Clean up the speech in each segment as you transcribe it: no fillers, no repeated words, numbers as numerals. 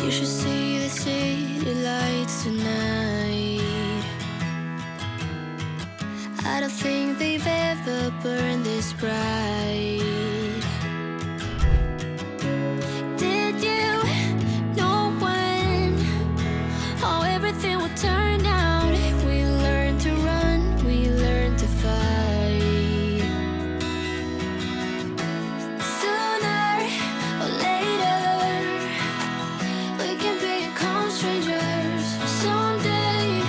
You should see the city lights tonight. I don't think they've ever burned this bright. Did you know when how everything would turn out? We learned to run, we learned to fight. Sooner or later, we can become strangers. Someday,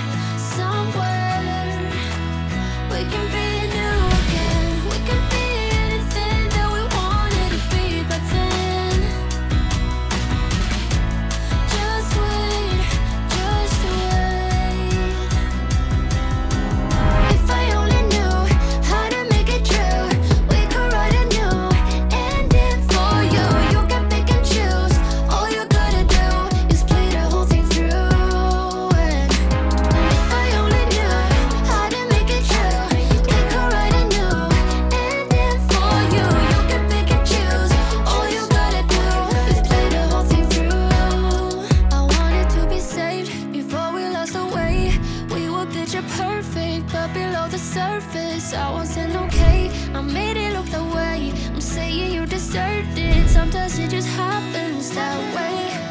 somewhere, we can be new again. We can be anything that we wanted to be back then. Just wait, just wait. If I only knew how to make it true, we could write a new ending for you. You can pick and choose. All you gotta do is play the whole thing through. And if I only knew how to make it true, we could write a new ending for you. You can pick and choose. All you gotta do is play the whole thing through. I wanted to be saved before we lost our way. We were picture perfect, but below the surface, I wasn't okay. I made it look that way. I'm saying you deserved it. Sometimes it just happens that way.